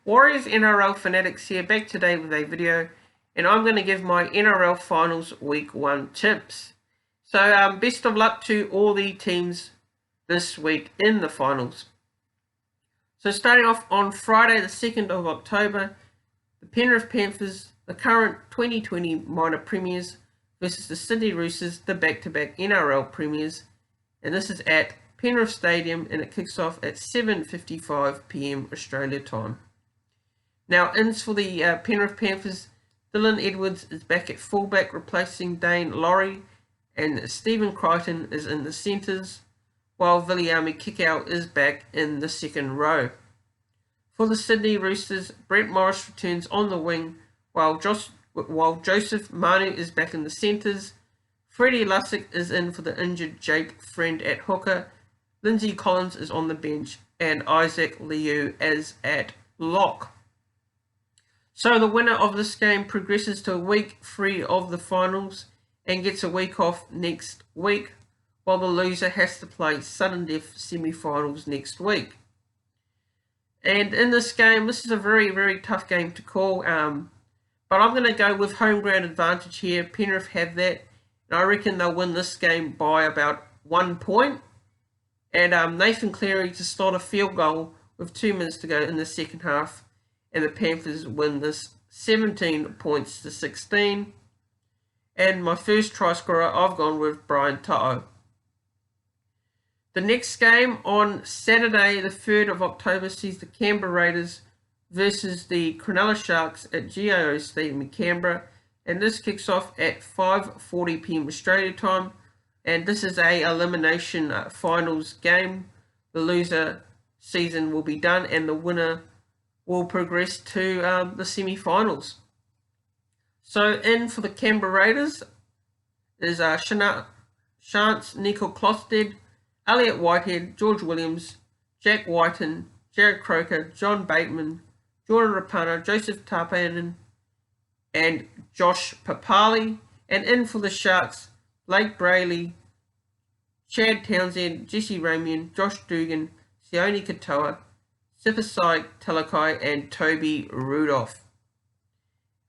Warriors NRL Fanatics here, back today with a video, and I'm going to give my NRL Finals Week 1 tips. So best of luck to all the teams this week in the finals. So starting off on Friday the 2nd of October, the Penrith Panthers, the current 2020 minor premiers, versus the Sydney Roosters, the back-to-back NRL premiers, and this is at Penrith Stadium, and it kicks off at 7:55 PM Australia time. Now, ins for the Penrith Panthers, Dylan Edwards is back at fullback, replacing Dane Laurie, and Stephen Crichton is in the centres, while Viliami Kikau is back in the second row. For the Sydney Roosters, Brent Morris returns on the wing, while Joseph Manu is back in the centres. Freddie Lussick is in for the injured Jake Friend at hooker. Lindsay Collins is on the bench, and Isaac Liu is at lock. So the winner of this game progresses to week 3 of the finals and gets a week off next week, while the loser has to play sudden death semi-finals next week. And in this game, this is a very, very tough game to call, but I'm going to go with home ground advantage here. Penrith have that, and I reckon they'll win this game by about 1 point. And Nathan Cleary to start a field goal with 2 minutes to go in the second half, and the Panthers win this 17 points to 16. And my first try scorer, I've gone with Brian To'o. The next game on Saturday, the 3rd of October, sees the Canberra Raiders versus the Cronulla Sharks at GIO Stadium in Canberra, and this kicks off at 5:40 PM Australia time, and this is a elimination finals game. The loser season will be done, and the winner will progress to the semi-finals. So in for the Canberra Raiders is Chance Nicoll-Klostad, Elliot Whitehead, George Williams, Jack Whiten, Jared Croker, John Bateman, Jordan Rapana, Joseph Tapanen, and Josh Papali. And in for the Sharks, Blake Brayley, Chad Townsend, Jesse Ramian, Josh Dugan, Sione Katoa, Sifasai Talakai, and Toby Rudolph.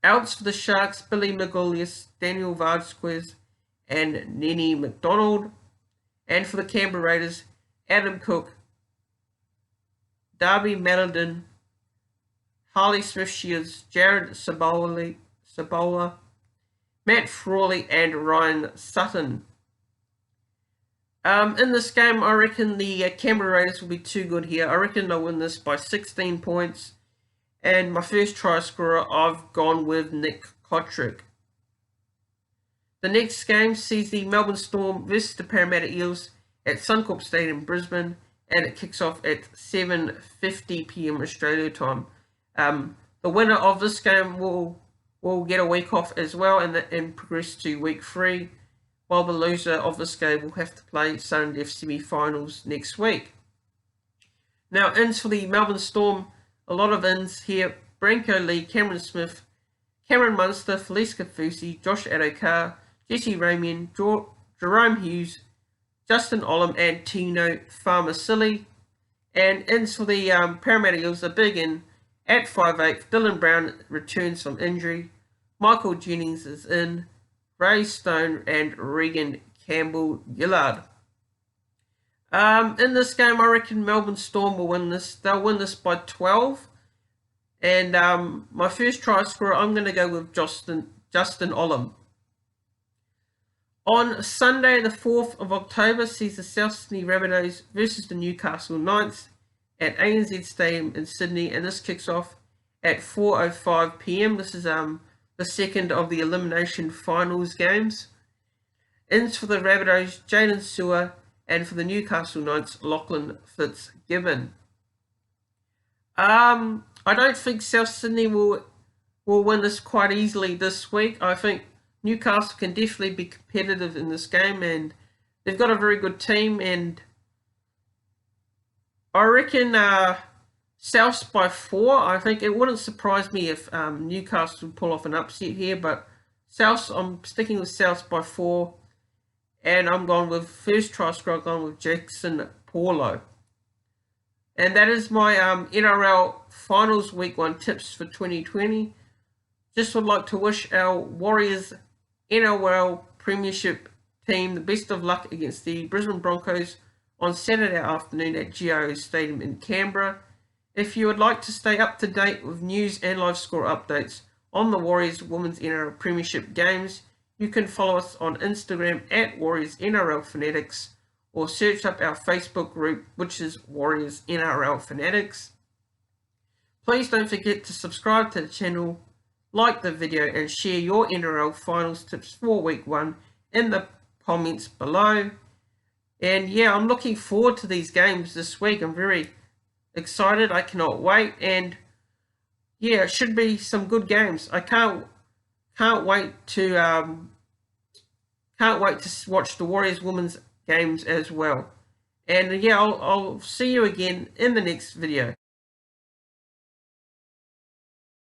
Outs for the Sharks, Billy Magoulias, Daniel Vasquez, and Nenny McDonald. And for the Canberra Raiders, Adam Cook, Darby Maladin, Harley Smith-Shields, Jared Sabola, Matt Frawley, and Ryan Sutton. In this game, I reckon the Canberra Raiders will be too good here. I reckon they'll win this by 16 points. And my first try scorer, I've gone with Nick Kotrick. The next game sees the Melbourne Storm versus the Parramatta Eels at Suncorp Stadium, Brisbane, and it kicks off at 7:50 PM Australia time. The winner of this game will get a week off as well and progress to week 3, while the loser of this game will have to play sudden death semi-finals next week. Now, ins for the Melbourne Storm, a lot of ins here: Branko Lee, Cameron Smith, Cameron Munster, Felice Kafusi, Josh Adokar, Jesse Ramian, Jerome Hughes, Justin Olam, and Tino Farmasili. And ins for the Parramatta Eels, a big in at 5'8". Dylan Brown returns from injury. Michael Jennings is in. Ray Stone and Regan Campbell-Gillard. In this game, I reckon Melbourne Storm will win this. They'll win this by 12. And my first try scorer, I'm going to go with Justin Olam. On Sunday, the 4th of October, sees the South Sydney Rabbitohs versus the Newcastle Knights at ANZ Stadium in Sydney, and this kicks off at 4:05 PM. This is the second of the elimination finals games. Ins for the Rabbitohs, Jaden Sewer, and for the Newcastle Knights, Lachlan Fitzgibbon. I don't think South Sydney will win this quite easily this week. I think Newcastle can definitely be competitive in this game, and they've got a very good team, and I reckon Souths by 4. I think it wouldn't surprise me if Newcastle pull off an upset here, but Souths, I'm sticking with Souths by 4, and I'm going with first try scorer, I'm going with Jackson Paulo. And that is my NRL Finals Week 1 tips for 2020. Just would like to wish our Warriors NRL Premiership team the best of luck against the Brisbane Broncos on Saturday afternoon at GIO Stadium in Canberra. If you would like to stay up to date with news and live score updates on the Warriors Women's NRL Premiership games, you can follow us on Instagram at Warriors NRL Fanatics, or search up our Facebook group, which is Warriors NRL Fanatics. Please don't forget to subscribe to the channel, like the video, and share your NRL finals tips for week 1 in the comments below. And yeah, I'm looking forward to these games this week. I'm very excited. I cannot wait. And yeah, it should be some good games. I can't wait to watch the Warriors women's games as well. And yeah, I'll see you again in the next video.